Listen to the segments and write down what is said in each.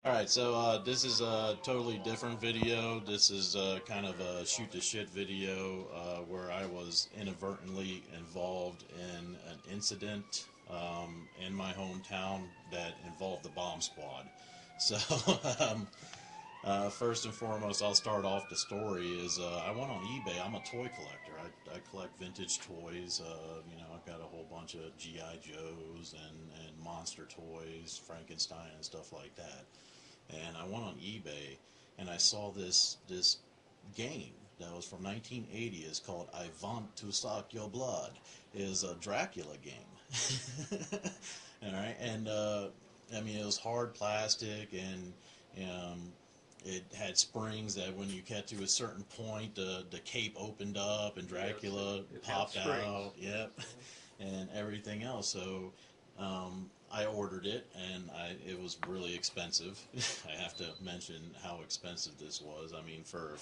Alright, so this is a totally different video. This is kind of a shoot the shit video where I was inadvertently involved in an incident in my hometown that involved the bomb squad. So, first and foremost, I'll start off the story is I went on eBay. I'm a toy collector. I collect vintage toys. I've got a whole bunch of G.I. Joes and monster toys, Frankenstein and stuff like that. And I went on eBay and I saw this game that was from 1980. It's called I Want to Suck Your Blood. It is a Dracula game. All right, and I mean it was hard plastic and it had springs that when you get to a certain point, the cape opened up and Dracula popped out. Yep, and everything else. So I ordered it, and it was really expensive. I have to mention how expensive this was. I mean, for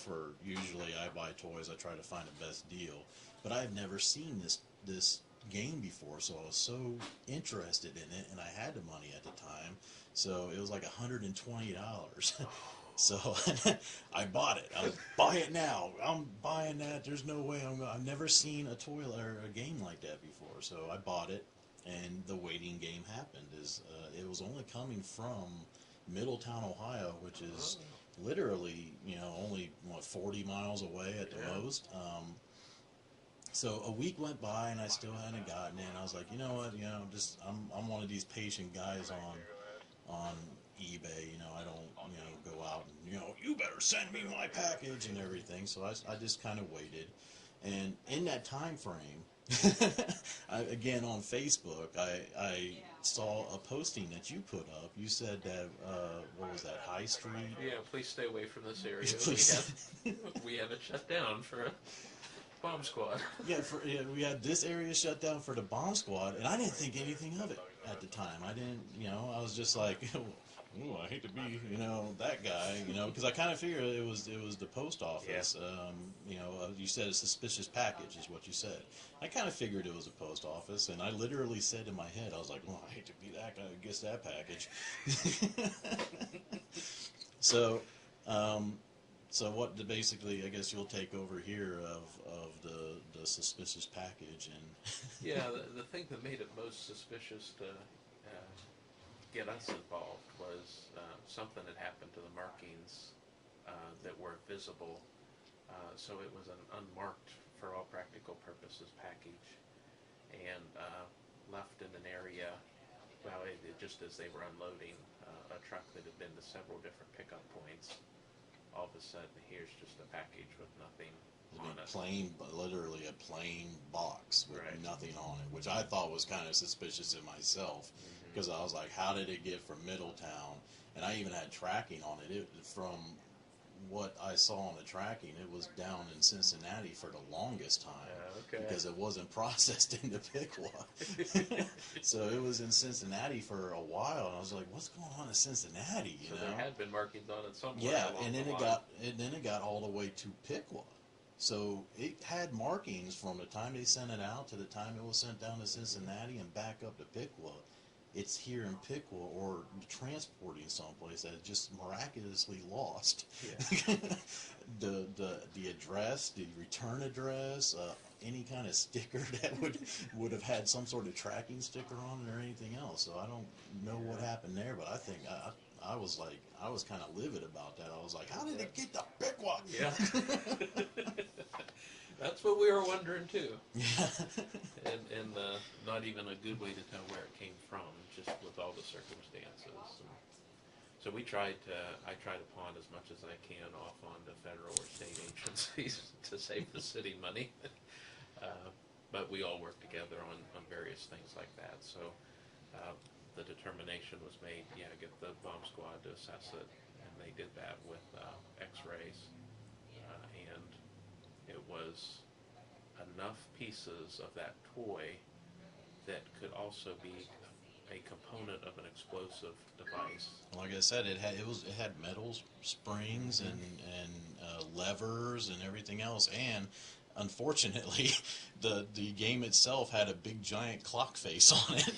usually I buy toys, I try to find the best deal, but I've never seen this game before, so I was so interested in it, and I had the money at the time, so it was like $120. So I bought it. I was buy it now. I'm buying that. There's no way I've never seen a toy or a game like that before. So I bought it, and the waiting game happened. It was only coming from Middletown, Ohio, which is literally only 40 miles away at the most. So a week went by and I still hadn't gotten it. And I was like, you know what, just I'm one of these patient guys on eBay. I don't go out and you better send me my package and everything. So I just kind of waited, and in that time frame, again on Facebook, I saw a posting that you put up. You said that what was that, High Street? Yeah, please stay away from this area. Please. We have it shut down for a bomb squad. Yeah, we had this area shut down for the bomb squad, and I didn't think anything of it at the time. I didn't, I was just like, ooh, I hate to be, that guy, because I kind of figured it was the post office. Yeah. You said a suspicious package is what you said. I kind of figured it was a post office, and I literally said in my head, I was like, well, I hate to be that guy who gets that package. So, basically, I guess you'll take over here of the suspicious package and. Yeah, the thing that made it most suspicious to get us involved was something that happened to the markings that were visible. So it was an unmarked, for all practical purposes, package, and left in an area. Well, just as they were unloading a truck that had been to several different pickup points, all of a sudden, here's just a package with nothing on it. Literally a plain box with nothing on it, which I thought was kind of suspicious in myself, because I was like, how did it get from Middletown? And I even had tracking on it. From what I saw on the tracking, it was down in Cincinnati for the longest time, because it wasn't processed into Piqua. So it was in Cincinnati for a while, and I was like, what's going on in Cincinnati? So there had been markings on it somewhere. Yeah, and then it got all the way to Piqua. So it had markings from the time they sent it out to the time it was sent down to Cincinnati and back up to Piqua. It's here in Piqua or transporting someplace that just miraculously lost. Yeah. the address, the return address, any kind of sticker that would have had some sort of tracking sticker on it or anything else. So I don't know what happened there, but I think I was kind of livid about that. I was like, how did it get to Piqua? Yeah. That's what we were wondering too. Yeah. and not even a good way to tell where it came from, just with all the circumstances. So I try to pawn as much as I can off on the federal or state agencies to save the city money. But we all work together on various things like that. So the determination was made, get the bomb squad to assess it, and they did that with x-rays. And it was enough pieces of that toy that could also be a component of an explosive device. Like I said, it had metal springs and levers and everything else, and unfortunately, the game itself had a big giant clock face on it.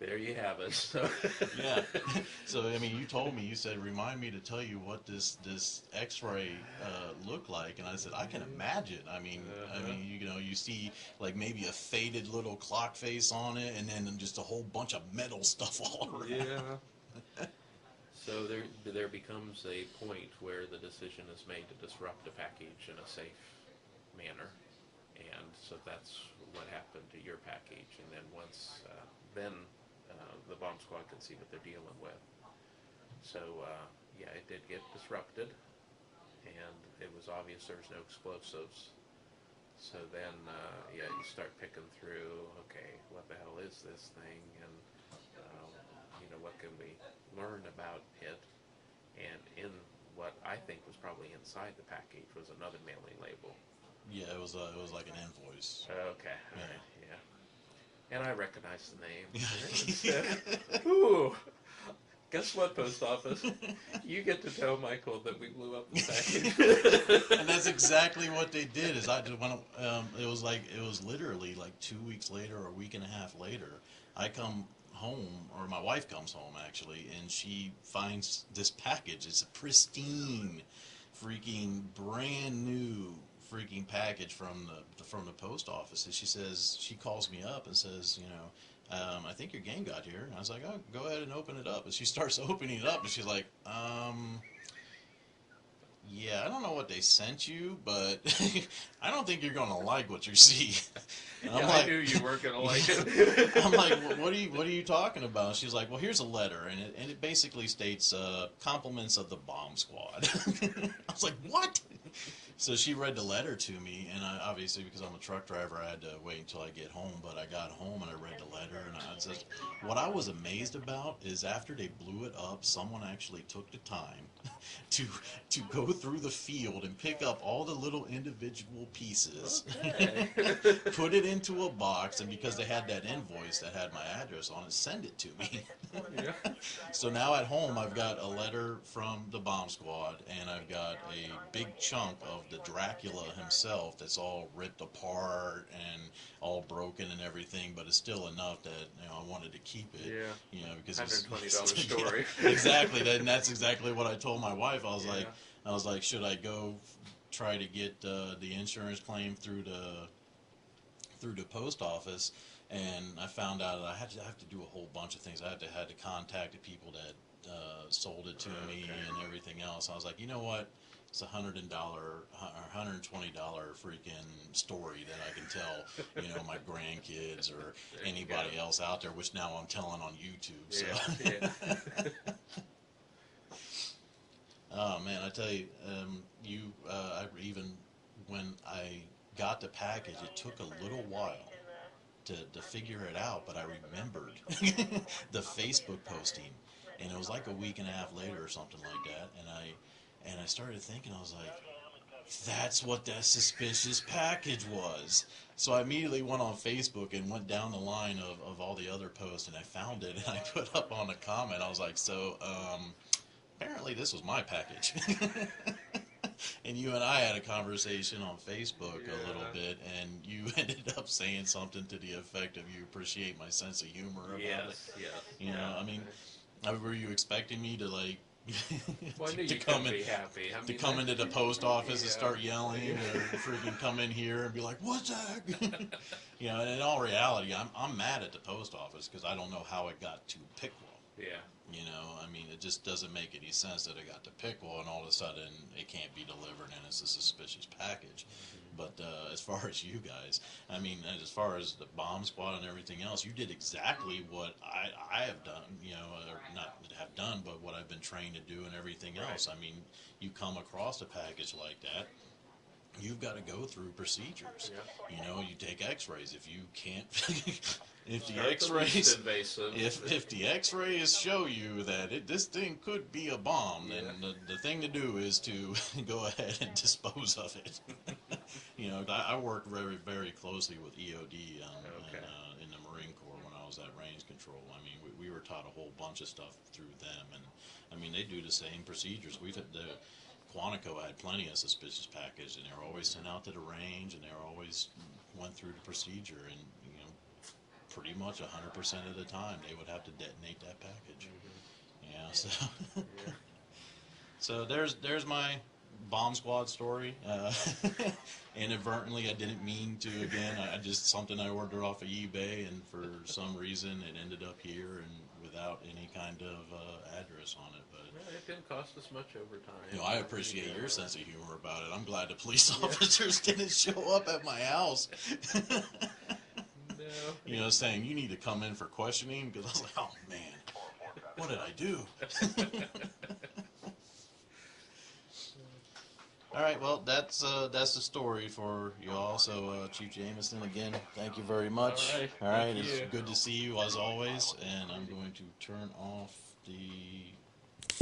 there you have it. So Yeah. So I mean, you told me, you said, remind me to tell you what this X-ray looked like, and I said I can imagine. I Uh-huh. mean, you know, you see like maybe a faded little clock face on it, and then just a whole bunch of metal stuff all around. Yeah. So there becomes a point where the decision is made to disrupt a package in a safe manner, and so that's what happened to your package. And then once then the bomb squad can see what they're dealing with. So yeah, it did get disrupted, and it was obvious there was no explosives. So then yeah, you start picking through. Okay, what the hell is this thing? And what can we learn about it? And in what I think was probably inside the package was another mailing label. Yeah, it was like an invoice. Okay, all right, yeah. And I recognized the name. Yeah. Ooh, guess what, post office? You get to tell Michael that we blew up the package. And that's exactly what they did. Is I just when it was literally like 2 weeks later or a week and a half later, I come home, or my wife comes home actually, and she finds this package. It's a pristine, freaking brand new freaking package from the post office. And she says, she calls me up and says, I think your game got here. And I was like, oh, go ahead and open it up. And she starts opening it up, and she's like, yeah, I don't know what they sent you, but I don't think you're gonna like what you see. And I'm Yeah, like, I knew you weren't gonna like it. I'm like, what are you talking about? She's like, well, here's a letter, and it basically states compliments of the bomb squad. I was like, what? So she read the letter to me, and I, obviously because I'm a truck driver, I had to wait until I get home. But I got home and I read the letter, and I just, what I was amazed about is after they blew it up, someone actually took the time to to go through the field and pick up all the little individual pieces, Okay. put it into a box, and because they had that invoice that had my address on it, send it to me. Yeah. So now at home, I've got a letter from the bomb squad, and I've got a big chunk of the Dracula himself that's all ripped apart and all broken and everything, but it's still enough that I wanted to keep it. Yeah. Because $120 story. Yeah, exactly. And that's exactly what I told my wife. Yeah. I was like, should I go try to get the insurance claim through the post office? And I found out that I have to do a whole bunch of things. I had to contact the people that sold it to me and everything else. I was like, you know what? It's $120 freaking story that I can tell, my grandkids or anybody else out there, which now I'm telling on YouTube. So. Yeah. Oh man, I tell you, I even when I got the package, it took a little while to figure it out, but I remembered the Facebook posting, and it was like a week and a half later or something like that, and I started thinking, I was like, that's what that suspicious package was. So I immediately went on Facebook and went down the line of all the other posts, and I found it, and I put up on a comment. I was like, so apparently this was my package. And you and I had a conversation on Facebook a little bit, and you ended up saying something to the effect of, you appreciate my sense of humor about it. Yes. You know, I mean, were you expecting me to like Well, I knew to you come couldn't in, be happy. I to mean, come into the post office and Yeah. start yelling, or freaking come in here and be like, "What's that?" And in all reality, I'm mad at the post office because I don't know how it got to Pickle. Yeah. I mean, it just doesn't make any sense that it got to Pickle and all of a sudden it can't be delivered and it's a suspicious package. But as far as you guys, I mean, as far as the bomb squad and everything else, you did exactly what I have done, or not have done, but what I've been trained to do and everything else. I mean, you come across a package like that, you've got to go through procedures. Yeah. You take X-rays. If you can't, if the Start the least X-rays, invasive. if the X-rays show you that this thing could be a bomb, then the thing to do is to go ahead and dispose of it. I worked very, very closely with EOD in the Marine Corps when I was at range control. I mean, we were taught a whole bunch of stuff through them, and I mean, they do the same procedures. We've had Quantico had plenty of suspicious package, and they were always sent out to the range, and they were always went through the procedure, and pretty much 100% of the time they would have to detonate that package. Yeah, so Yeah. so there's my bomb squad story. Inadvertently, I didn't mean to. Again, I just something I ordered off of eBay, and for some reason it ended up here and without any kind of address on it. But Well, it didn't cost us much over time. you know, I appreciate your sense of humor about it. I'm glad the police officers didn't show up at my house. No. You know, saying you need to come in for questioning, because I was like, oh man, what did I do? All right, well, that's the story for y'all. So, Chief Jamison, again, thank you very much. All right, All right, thank it's you. good to see you as always. And I'm going to turn off the